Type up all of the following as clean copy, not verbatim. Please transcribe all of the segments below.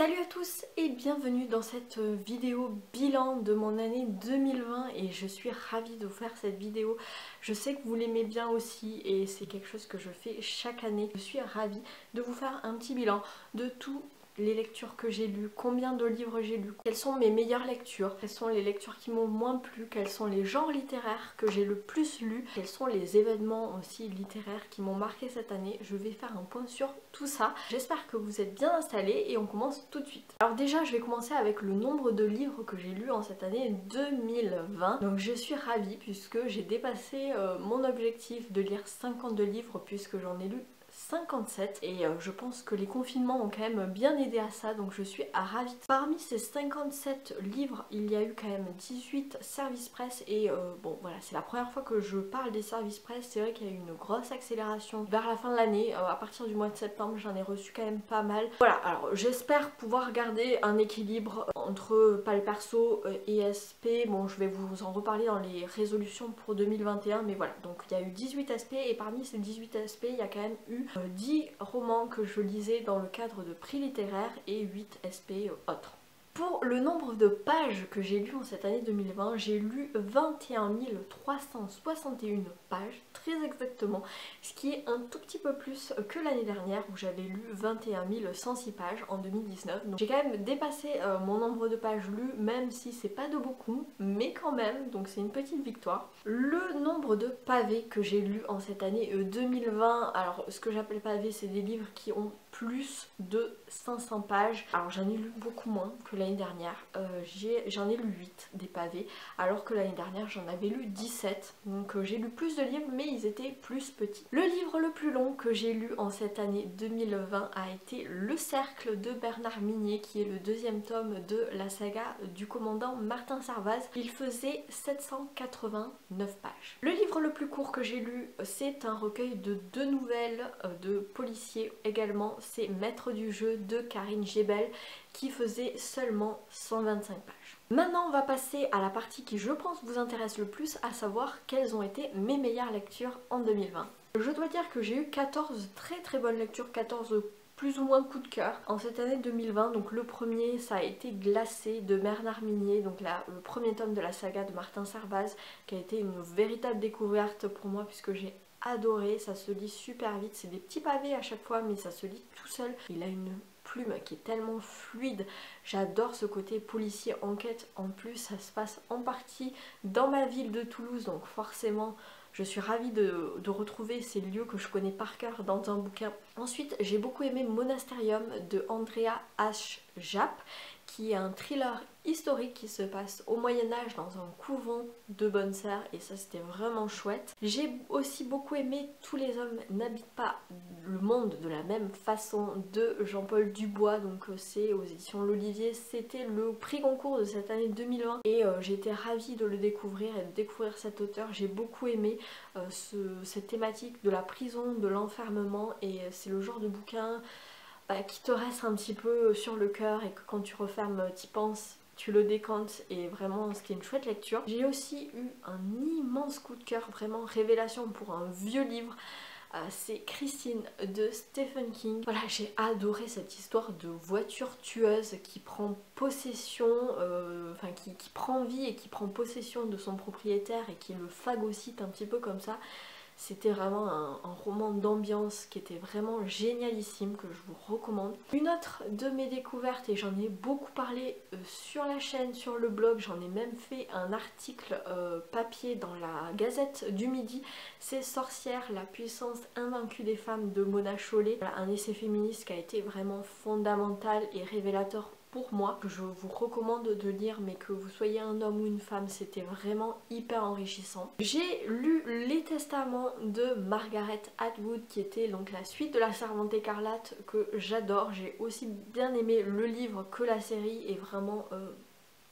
Salut à tous et bienvenue dans cette vidéo bilan de mon année 2020 et je suis ravie de vous faire cette vidéo. Je sais que vous l'aimez bien aussi et c'est quelque chose que je fais chaque année. Je suis ravie de vous faire un petit bilan de tout les lectures que j'ai lues, combien de livres j'ai lus, quelles sont mes meilleures lectures, quelles sont les lectures qui m'ont moins plu, quels sont les genres littéraires que j'ai le plus lus, quels sont les événements aussi littéraires qui m'ont marqué cette année. Je vais faire un point sur tout ça. J'espère que vous êtes bien installés et on commence tout de suite. Alors déjà, je vais commencer avec le nombre de livres que j'ai lus en cette année 2020. Donc je suis ravie puisque j'ai dépassé mon objectif de lire 52 livres puisque j'en ai lu 57 et je pense que les confinements ont quand même bien aidé à ça, donc je suis ravie. Parmi ces 57 livres, il y a eu quand même 18 services presse et bon voilà, c'est la première fois que je parle des services presse. C'est vrai qu'il y a eu une grosse accélération vers la fin de l'année, à partir du mois de septembre j'en ai reçu quand même pas mal. Voilà, alors j'espère pouvoir garder un équilibre entre Pal Perso et SP. Bon, je vais vous en reparler dans les résolutions pour 2021, mais voilà, donc il y a eu 18 SP et parmi ces 18 SP, il y a quand même eu 10 romans que je lisais dans le cadre de prix littéraires et 8 SP autres. Pour le nombre de pages que j'ai lues en cette année 2020, j'ai lu 21 361 pages, très exactement, ce qui est un tout petit peu plus que l'année dernière où j'avais lu 21 106 pages en 2019. Donc j'ai quand même dépassé mon nombre de pages lues, même si c'est pas de beaucoup, mais quand même, donc c'est une petite victoire. Le nombre de pavés que j'ai lus en cette année 2020, alors ce que j'appelle pavés, c'est des livres qui ont plus de 500 pages. Alors j'en ai lu beaucoup moins que l'année dernière, j'en ai lu 8 des pavés, alors que l'année dernière j'en avais lu 17. Donc j'ai lu plus de livres mais ils étaient plus petits. Le livre le plus long que j'ai lu en cette année 2020 a été Le Cercle de Bernard Minier, qui est le deuxième tome de la saga du commandant Martin Servaz. Il faisait 789 pages. Le livre le plus court que j'ai lu, c'est un recueil de 2 nouvelles de policiers également. C'est Maître du jeu de Karine Jebel qui faisait seulement 125 pages. Maintenant on va passer à la partie qui je pense vous intéresse le plus, à savoir quelles ont été mes meilleures lectures en 2020. Je dois dire que j'ai eu 14 très bonnes lectures, 14 plus ou moins coup de cœur en cette année 2020. Donc le premier, ça a été Glacé de Bernard Minier, donc le premier tome de la saga de Martin Servaz, qui a été une véritable découverte pour moi puisque j'ai adoré. Ça se lit super vite, c'est des petits pavés à chaque fois mais ça se lit tout seul. Il a une plume qui est tellement fluide, j'adore ce côté policier enquête. En plus ça se passe en partie dans ma ville de Toulouse, donc forcément je suis ravie de retrouver ces lieux que je connais par cœur dans un bouquin. Ensuite j'ai beaucoup aimé Monasterium de Andrea H. Japp, qui est un thriller historique qui se passe au Moyen-Âge dans un couvent de bonnes sœurs, et ça c'était vraiment chouette. J'ai aussi beaucoup aimé Tous les hommes n'habitent pas le monde de la même façon de Jean-Paul Dubois, donc c'est aux éditions L'Olivier. C'était le prix Goncourt de cette année 2020 et j'ai été ravie de le découvrir et de découvrir cet auteur. J'ai beaucoup aimé cette thématique de la prison, de l'enfermement, et c'est le genre de bouquin qui te reste un petit peu sur le cœur et que quand tu refermes, t'y penses, tu le décantes, et vraiment c'était une chouette lecture. J'ai aussi eu un immense coup de cœur, vraiment révélation pour un vieux livre. C'est Christine de Stephen King. Voilà, j'ai adoré cette histoire de voiture tueuse qui prend possession, qui prend vie et qui prend possession de son propriétaire et qui le phagocyte un petit peu comme ça. C'était vraiment un roman d'ambiance qui était vraiment génialissime, que je vous recommande. Une autre de mes découvertes, et j'en ai beaucoup parlé sur la chaîne, sur le blog, j'en ai même fait un article papier dans la Gazette du Midi, c'est Sorcière, la puissance invaincue des femmes de Mona Chollet. Voilà, un essai féministe qui a été vraiment fondamental et révélateur pour moi, que je vous recommande de lire, mais que vous soyez un homme ou une femme, c'était vraiment hyper enrichissant. J'ai lu Les Testaments de Margaret Atwood, qui était donc la suite de La Servante écarlate, que j'adore. J'ai aussi bien aimé le livre que la série, et vraiment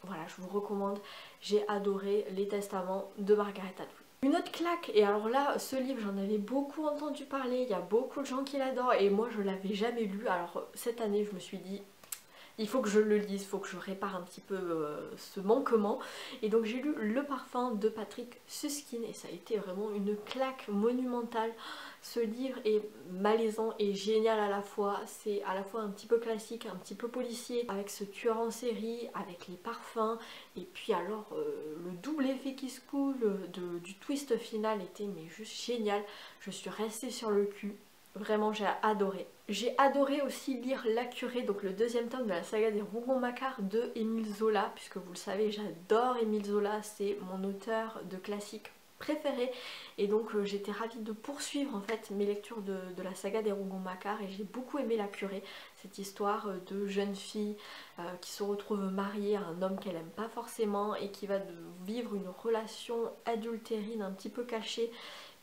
voilà, je vous recommande. J'ai adoré Les Testaments de Margaret Atwood. Une autre claque, et alors là ce livre j'en avais beaucoup entendu parler, il y a beaucoup de gens qui l'adorent et moi je l'avais jamais lu. Alors cette année je me suis dit il faut que je le lise, il faut que je répare un petit peu ce manquement. Et donc j'ai lu Le Parfum de Patrick Süskind et ça a été vraiment une claque monumentale. Ce livre est malaisant et génial à la fois. C'est à la fois un petit peu classique, un petit peu policier, avec ce tueur en série, avec les parfums. Et puis alors le double effet qui se coule du twist final était mais juste génial. Je suis restée sur le cul. Vraiment j'ai adoré. J'ai adoré aussi lire La Curée, donc le deuxième tome de la saga des Rougon-Macquart de Émile Zola, puisque vous le savez j'adore Émile Zola, c'est mon auteur de classiques préféré et donc j'étais ravie de poursuivre en fait mes lectures de la saga des Rougon-Macquart et j'ai beaucoup aimé La Curée, cette histoire de jeune fille qui se retrouve mariée à un homme qu'elle aime pas forcément et qui va vivre une relation adultérine un petit peu cachée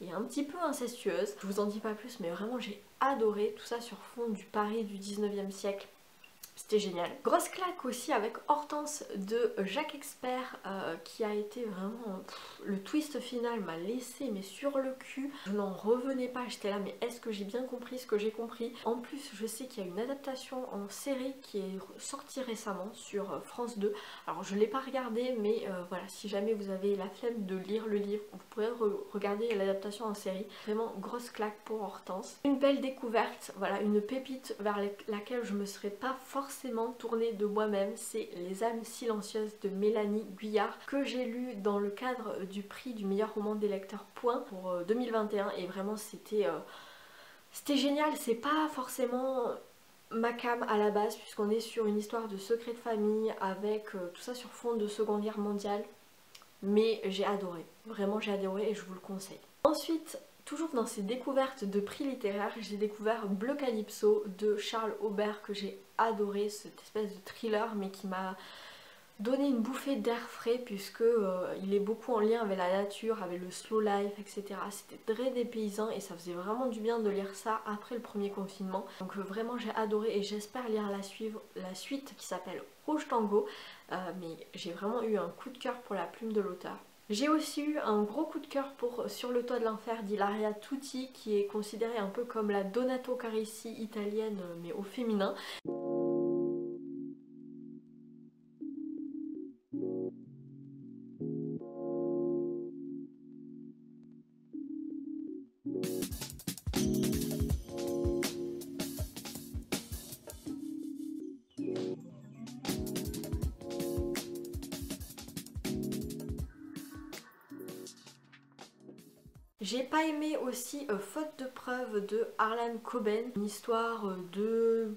et un petit peu incestueuse. Je vous en dis pas plus mais vraiment j'ai adoré tout ça sur fond du Paris du 19e siècle. C'était génial. Grosse claque aussi avec Hortense de Jacques Expert qui a été vraiment... le twist final m'a laissé mais sur le cul. Je n'en revenais pas, j'étais là mais est-ce que j'ai bien compris ce que j'ai compris? En plus je sais qu'il y a une adaptation en série qui est sortie récemment sur France 2. Alors je ne l'ai pas regardé mais voilà, si jamais vous avez la flemme de lire le livre, vous pourrez regarder l'adaptation en série. Vraiment grosse claque pour Hortense. Une belle découverte, voilà, une pépite vers laquelle je me serais pas forcément tournée de moi-même, c'est Les âmes silencieuses de Mélanie Guyard que j'ai lu dans le cadre du prix du meilleur roman des lecteurs point pour 2021 et vraiment c'était génial. C'est pas forcément ma came à la base puisqu'on est sur une histoire de secret de famille avec tout ça sur fond de Seconde Guerre mondiale, mais j'ai adoré, vraiment j'ai adoré et je vous le conseille. Ensuite, toujours dans ces découvertes de prix littéraires, j'ai découvert Bleu Calypso de Charles Aubert que j'ai adoré, cette espèce de thriller mais qui m'a donné une bouffée d'air frais puisque il est beaucoup en lien avec la nature, avec le slow life, etc. C'était très dépaysant et ça faisait vraiment du bien de lire ça après le premier confinement. Donc vraiment j'ai adoré et j'espère lire la suite qui s'appelle Rouge Tango, mais j'ai vraiment eu un coup de cœur pour la plume de l'auteur. J'ai aussi eu un gros coup de cœur pour Sur le toit de l'enfer d'Ilaria Tutti qui est considérée un peu comme la Donato Carissi italienne mais au féminin. J'ai pas aimé aussi Faute de preuves de Harlan Coben, une histoire de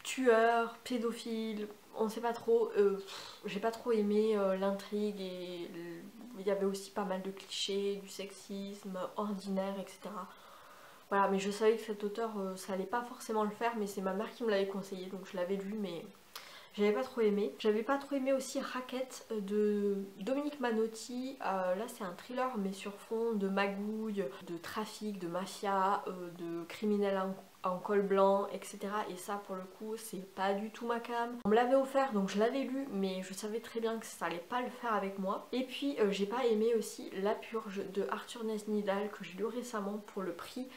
tueur, pédophile, on sait pas trop, j'ai pas trop aimé l'intrigue et il y avait aussi pas mal de clichés, du sexisme ordinaire, etc. Voilà, mais je savais que cet auteur ça allait pas forcément le faire, mais c'est ma mère qui me l'avait conseillé donc je l'avais lu mais j'avais pas trop aimé. J'avais pas trop aimé aussi Racket de Dominique Manotti. Là c'est un thriller mais sur fond de magouille, de trafic, de mafia, de criminels en col blanc, etc. Et ça pour le coup c'est pas du tout ma came. On me l'avait offert donc je l'avais lu mais je savais très bien que ça allait pas le faire avec moi. Et puis j'ai pas aimé aussi La Purge de Arthur Nesnidal que j'ai lu récemment pour le prix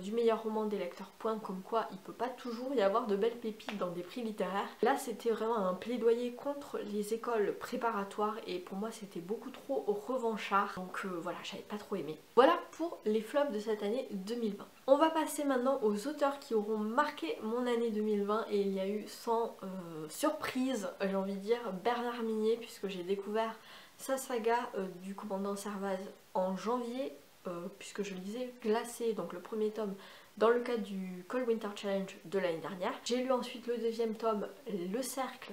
du meilleur roman des lecteurs point, comme quoi il peut pas toujours y avoir de belles pépites dans des prix littéraires. Là c'était vraiment un plaidoyer contre les écoles préparatoires et pour moi c'était beaucoup trop revanchard, donc voilà, j'avais pas trop aimé. Voilà pour les flops de cette année 2020. On va passer maintenant aux auteurs qui auront marqué mon année 2020 et il y a eu sans surprise, j'ai envie de dire, Bernard Minet puisque j'ai découvert sa saga du commandant Servaz en janvier. Puisque je lisais Glacé, donc le premier tome, dans le cadre du Cold Winter Challenge de l'année dernière. J'ai lu ensuite le deuxième tome, Le Cercle,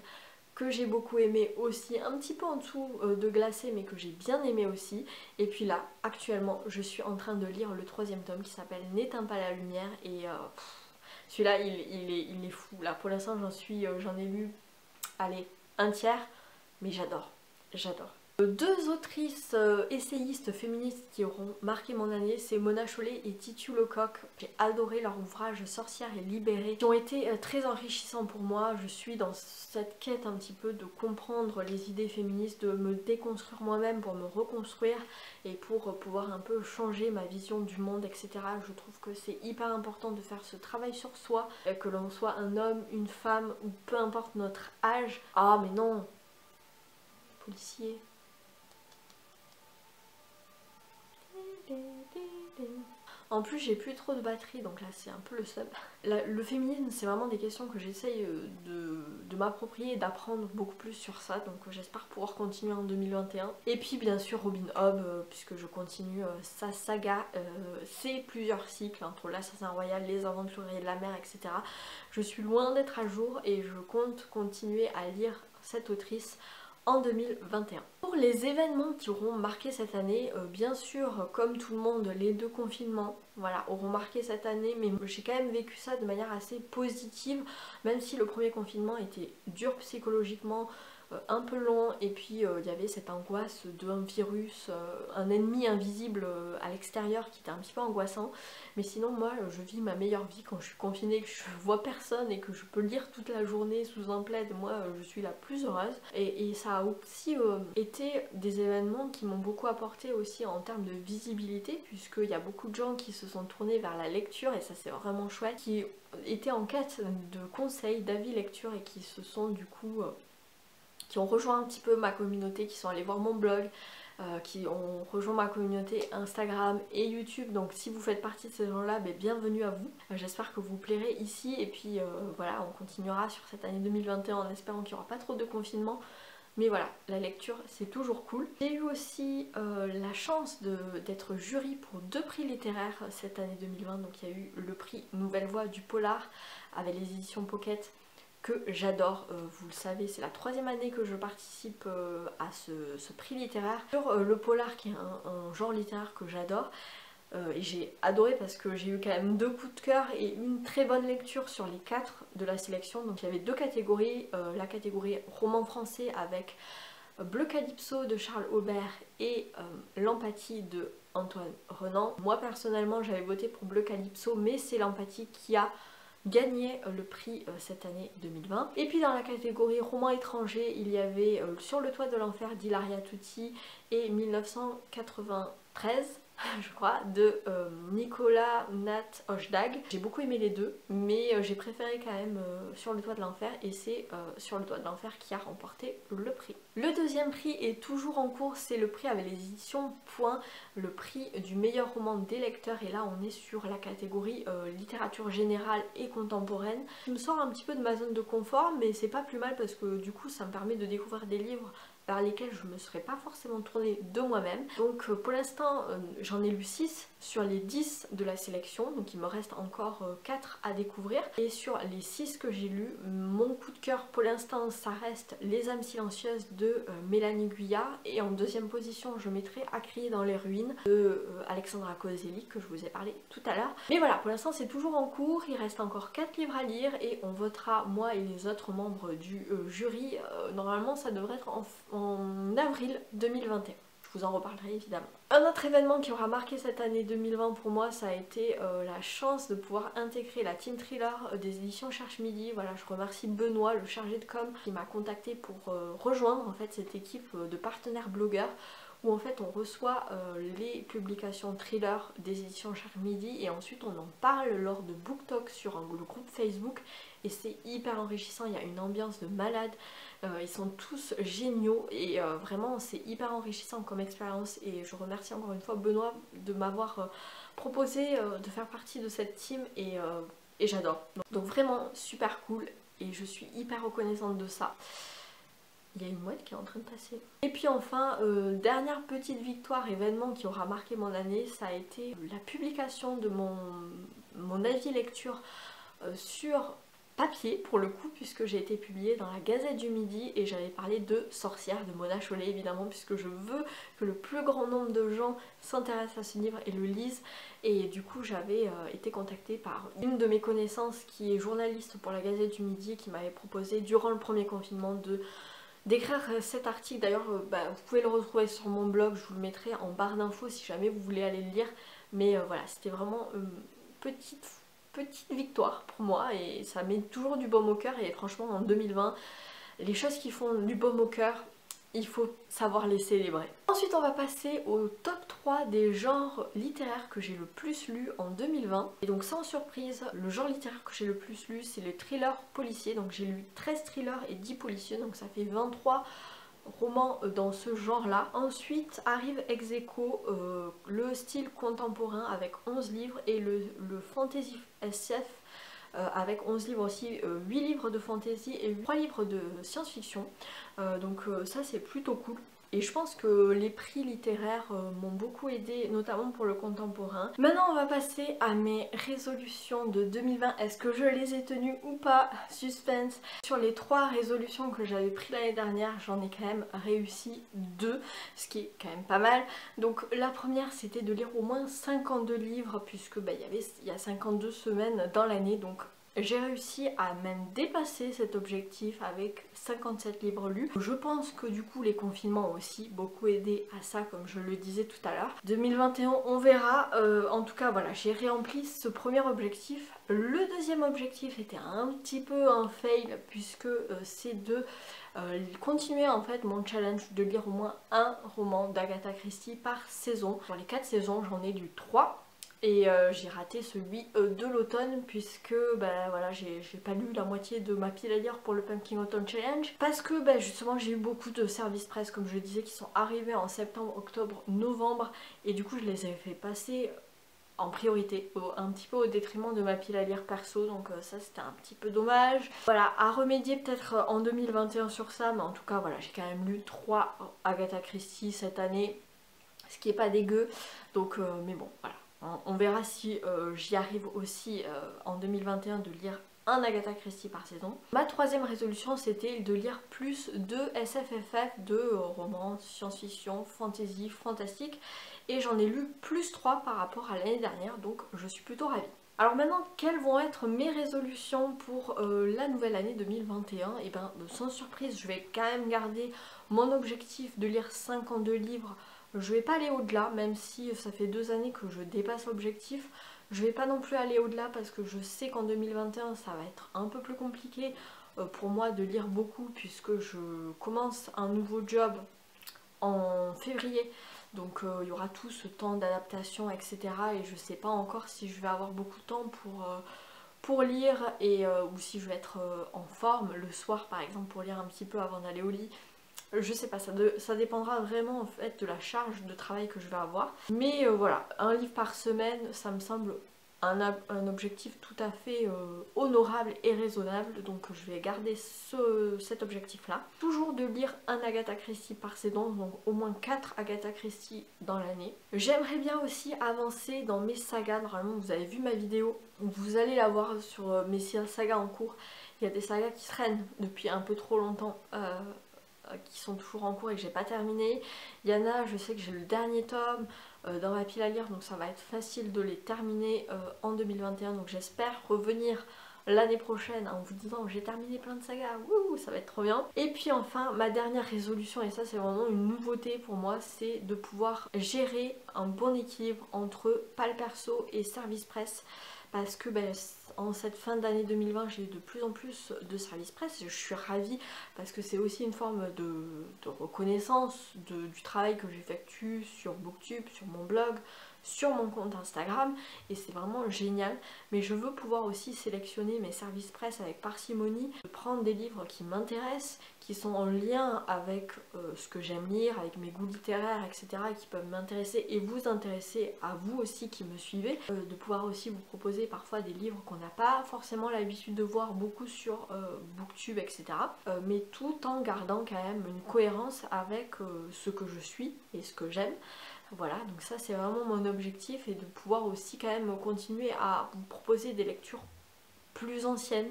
que j'ai beaucoup aimé aussi, un petit peu en dessous de Glacé, mais que j'ai bien aimé aussi. Et puis là, actuellement, je suis en train de lire le troisième tome qui s'appelle N'éteins pas la lumière, et celui-là, il est fou. Là, pour l'instant, j'en ai lu, allez, un tiers, mais j'adore, j'adore. Deux autrices essayistes féministes qui auront marqué mon année, c'est Mona Chollet et Titu Lecoq. J'ai adoré leur ouvrage Sorcières et libérées, qui ont été très enrichissants pour moi. Je suis dans cette quête un petit peu de comprendre les idées féministes, de me déconstruire moi-même pour me reconstruire et pour pouvoir un peu changer ma vision du monde, etc. Je trouve que c'est hyper important de faire ce travail sur soi, que l'on soit un homme, une femme ou peu importe notre âge. Ah mais non, policier. En plus j'ai plus trop de batterie donc là c'est un peu le seum. Le féminisme c'est vraiment des questions que j'essaye de m'approprier et d'apprendre beaucoup plus sur ça, donc j'espère pouvoir continuer en 2021. Et puis bien sûr Robin Hobb, puisque je continue sa saga, c'est plusieurs cycles entre l'Assassin Royal, les Aventuriers de la Mer, etc. Je suis loin d'être à jour et je compte continuer à lire cette autrice en 2021. Pour les événements qui auront marqué cette année, bien sûr comme tout le monde les deux confinements voilà, auront marqué cette année, mais j'ai quand même vécu ça de manière assez positive, même si le premier confinement était dur psychologiquement, un peu long, et puis il y avait cette angoisse d'un virus, un ennemi invisible à l'extérieur qui était un petit peu angoissant. Mais sinon moi je vis ma meilleure vie quand je suis confinée, que je vois personne et que je peux lire toute la journée sous un plaid. Moi je suis la plus heureuse, et ça a aussi été des événements qui m'ont beaucoup apporté aussi en termes de visibilité, puisqu'il y a beaucoup de gens qui se sont tournés vers la lecture, et ça c'est vraiment chouette, qui étaient en quête de conseils, d'avis lecture, et qui se sont du coup qui ont rejoint un petit peu ma communauté, qui sont allés voir mon blog, qui ont rejoint ma communauté Instagram et YouTube. Donc si vous faites partie de ces gens-là, bienvenue à vous. J'espère que vous plairez ici, et puis voilà, on continuera sur cette année 2021 en espérant qu'il n'y aura pas trop de confinement. Mais voilà, la lecture c'est toujours cool. J'ai eu aussi la chance d'être jury pour 2 prix littéraires cette année 2020. Donc il y a eu le prix Nouvelle Voix du Polar avec les éditions Pocket, que j'adore, vous le savez, c'est la 3e année que je participe à ce prix littéraire. Sur le polar, qui est un genre littéraire que j'adore, et j'ai adoré parce que j'ai eu quand même 2 coups de cœur et une très bonne lecture sur les 4 de la sélection. Donc il y avait 2 catégories, la catégorie roman français avec Bleu Calypso de Charles Aubert et L'Empathie de Antoine Renan. Moi personnellement j'avais voté pour Bleu Calypso, mais c'est L'Empathie qui a gagné le prix cette année 2020. Et puis dans la catégorie roman étranger, il y avait Sur le toit de l'enfer d'Hilaria Tutti et 1993 je crois, de Nicolas Nat Hojdag. J'ai beaucoup aimé les deux, mais j'ai préféré quand même Sur le toit de l'enfer, et c'est Sur le toit de l'enfer qui a remporté le prix. Le deuxième prix est toujours en cours, c'est le prix avec les éditions Point, le prix du meilleur roman des lecteurs, et là on est sur la catégorie littérature générale et contemporaine. Je me sors un petit peu de ma zone de confort, mais c'est pas plus mal parce que du coup ça me permet de découvrir des livres vers lesquels je ne me serais pas forcément tournée de moi-même. Donc pour l'instant j'en ai lu 6 sur les 10 de la sélection, donc il me reste encore 4 à découvrir. Et sur les 6 que j'ai lus, mon coup de cœur pour l'instant ça reste Les âmes silencieuses de Mélanie Guyard, et en deuxième position je mettrai À crier dans les ruines de Alexandra Kozelik, que je vous ai parlé tout à l'heure. Mais voilà, pour l'instant c'est toujours en cours, il reste encore 4 livres à lire et on votera, moi et les autres membres du jury. Normalement ça devrait être en avril 2021. Je vous en reparlerai évidemment. Un autre événement qui aura marqué cette année 2020 pour moi, ça a été la chance de pouvoir intégrer la team thriller des éditions Cherche Midi. Voilà, je remercie Benoît, le chargé de com, qui m'a contacté pour rejoindre en fait cette équipe de partenaires blogueurs, où en fait on reçoit les publications thriller des éditions Cherche Midi, et ensuite on en parle lors de Book Talk sur le groupe Facebook, et c'est hyper enrichissant, il y a une ambiance de malade, ils sont tous géniaux, et vraiment c'est hyper enrichissant comme expérience, et je remercie encore une fois Benoît de m'avoir proposé de faire partie de cette team, et j'adore. Donc vraiment super cool, et je suis hyper reconnaissante de ça. Il y a une mouette qui est en train de passer. Et puis enfin, dernière petite victoire, événement qui aura marqué mon année, ça a été la publication de mon avis lecture sur papier pour le coup, puisque j'ai été publiée dans la Gazette du Midi, et j'avais parlé de Sorcières de Mona Chollet évidemment, puisque je veux que le plus grand nombre de gens s'intéressent à ce livre et le lisent. Et du coup j'avais été contactée par une de mes connaissances qui est journaliste pour la Gazette du Midi, qui m'avait proposé durant le premier confinement de d'écrire cet article. D'ailleurs, vous pouvez le retrouver sur mon blog, je vous le mettrai en barre d'infos si jamais vous voulez aller le lire. Mais voilà, c'était vraiment une petite victoire pour moi et ça met toujours du baume au cœur. Et franchement, en 2020, les choses qui font du baume au cœur, il faut savoir les célébrer. Ensuite, on va passer au top 3 des genres littéraires que j'ai le plus lu en 2020. Et donc sans surprise, le genre littéraire que j'ai le plus lu, c'est le thriller policier. Donc j'ai lu 13 thrillers et 10 policiers, donc ça fait 23 romans dans ce genre-là. Ensuite arrive ex aequo le style contemporain avec 11 livres et le fantasy SF avec 11 livres aussi, 8 livres de fantasy et 3 livres de science-fiction. Donc ça c'est plutôt cool. Et je pense que les prix littéraires m'ont beaucoup aidé, notamment pour le contemporain. Maintenant on va passer à mes résolutions de 2020. Est-ce que je les ai tenues ou pas? Suspense. Sur les 3 résolutions que j'avais prises l'année dernière, j'en ai quand même réussi 2, ce qui est quand même pas mal. Donc la première c'était de lire au moins 52 livres, puisque il y a 52 semaines dans l'année, donc j'ai réussi à même dépasser cet objectif avec 57 livres lus. Je pense que du coup les confinements ont aussi beaucoup aidé à ça, comme je le disais tout à l'heure. 2021 on verra, en tout cas voilà, j'ai rempli ce premier objectif. Le deuxième objectif était un petit peu un fail, puisque c'est de continuer en fait mon challenge de lire au moins un roman d'Agatha Christie par saison. Sur les 4 saisons j'en ai lu 3. Et j'ai raté celui de l'automne, puisque voilà, j'ai pas lu la moitié de ma pile à lire pour le Pumpkin Autumn Challenge, parce que justement j'ai eu beaucoup de services presse, comme je le disais, qui sont arrivés en septembre, octobre, novembre, et du coup je les ai fait passer en priorité, un petit peu au détriment de ma pile à lire perso, donc ça c'était un petit peu dommage. Voilà, à remédier peut-être en 2021 sur ça, mais en tout cas voilà, j'ai quand même lu 3 Agatha Christie cette année, ce qui est pas dégueu, donc mais bon voilà. On verra si j'y arrive aussi en 2021 de lire un Agatha Christie par saison. Ma troisième résolution c'était de lire plus de SFFF, de romans, science-fiction, fantasy, fantastique. Et j'en ai lu plus 3 par rapport à l'année dernière, donc je suis plutôt ravie. Alors maintenant, quelles vont être mes résolutions pour la nouvelle année 2021? Et sans surprise, je vais quand même garder mon objectif de lire 52 livres. Je vais pas aller au-delà, même si ça fait 2 années que je dépasse l'objectif. Je vais pas non plus aller au-delà parce que je sais qu'en 2021 ça va être un peu plus compliqué pour moi de lire beaucoup, puisque je commence un nouveau job en février. Donc il y aura tout ce temps d'adaptation, etc. Et je sais pas encore si je vais avoir beaucoup de temps pour lire, ou si je vais être en forme le soir par exemple pour lire un petit peu avant d'aller au lit. Je sais pas, ça dépendra vraiment en fait de la charge de travail que je vais avoir. Mais voilà, un livre par semaine, ça me semble un objectif tout à fait honorable et raisonnable. Donc je vais garder cet objectif là. Toujours de lire un Agatha Christie par saison, donc au moins 4 Agatha Christie dans l'année. J'aimerais bien aussi avancer dans mes sagas. Normalement vous avez vu ma vidéo, vous allez la voir sur mes sagas en cours. Il y a des sagas qui traînent depuis un peu trop longtemps, qui sont toujours en cours et que j'ai pas terminé. Il y en a, je sais que j'ai le dernier tome dans ma pile à lire, donc ça va être facile de les terminer en 2021. Donc j'espère revenir l'année prochaine en vous disant j'ai terminé plein de sagas, wouh, ça va être trop bien. Et puis enfin, ma dernière résolution, et ça c'est vraiment une nouveauté pour moi, c'est de pouvoir gérer un bon équilibre entre pal perso et service presse. Parce que en cette fin d'année 2020 j'ai eu de plus en plus de services presse. Je suis ravie parce que c'est aussi une forme de reconnaissance du travail que j'effectue sur Booktube, sur mon blog, sur mon compte Instagram, et c'est vraiment génial. Mais je veux pouvoir aussi sélectionner mes services presse avec parcimonie, prendre des livres qui m'intéressent, qui sont en lien avec ce que j'aime lire, avec mes goûts littéraires, etc., qui peuvent m'intéresser et vous intéresser à vous aussi qui me suivez, de pouvoir aussi vous proposer parfois des livres qu'on n'a pas forcément l'habitude de voir beaucoup sur Booktube, etc., mais tout en gardant quand même une cohérence avec ce que je suis et ce que j'aime. Voilà, donc ça c'est vraiment mon objectif, et de pouvoir aussi quand même continuer à vous proposer des lectures plus anciennes,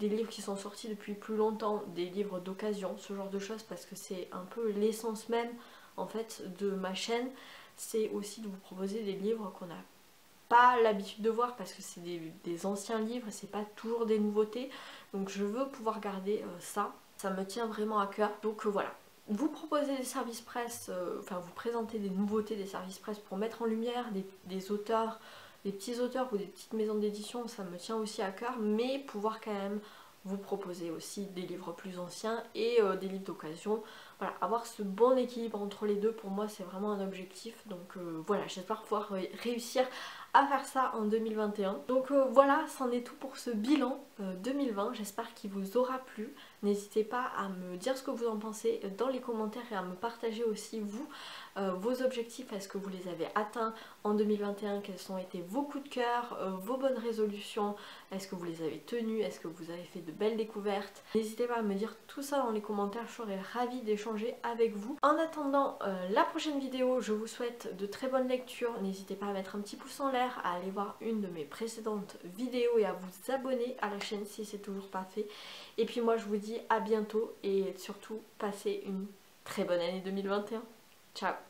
des livres qui sont sortis depuis plus longtemps, des livres d'occasion, ce genre de choses, parce que c'est un peu l'essence même en fait de ma chaîne, c'est aussi de vous proposer des livres qu'on n'a pas l'habitude de voir parce que c'est des anciens livres, c'est pas toujours des nouveautés. Donc je veux pouvoir garder ça. Ça me tient vraiment à cœur. Donc voilà. Vous proposez des services presse, enfin vous présentez des nouveautés des services presse pour mettre en lumière des auteurs, des petits auteurs ou des petites maisons d'édition, ça me tient aussi à cœur, mais pouvoir quand même vous proposer aussi des livres plus anciens et des livres d'occasion. Voilà, avoir ce bon équilibre entre les deux, pour moi c'est vraiment un objectif. Donc voilà, j'espère pouvoir réussir à faire ça en 2021. Donc voilà, c'en est tout pour ce bilan 2020. J'espère qu'il vous aura plu. N'hésitez pas à me dire ce que vous en pensez dans les commentaires et à me partager aussi vous vos objectifs. Est-ce que vous les avez atteints en 2021? Quels ont été vos coups de cœur, vos bonnes résolutions? Est-ce que vous les avez tenues? Est-ce que vous avez fait de belles découvertes? N'hésitez pas à me dire tout ça dans les commentaires, je serais ravie d'échanger avec vous. En attendant la prochaine vidéo, je vous souhaite de très bonnes lectures. N'hésitez pas à mettre un petit pouce en l'air, à aller voir une de mes précédentes vidéos et à vous abonner à la chaîne si c'est toujours pas fait. Et puis moi je vous dis à bientôt et surtout passez une très bonne année 2021. Ciao!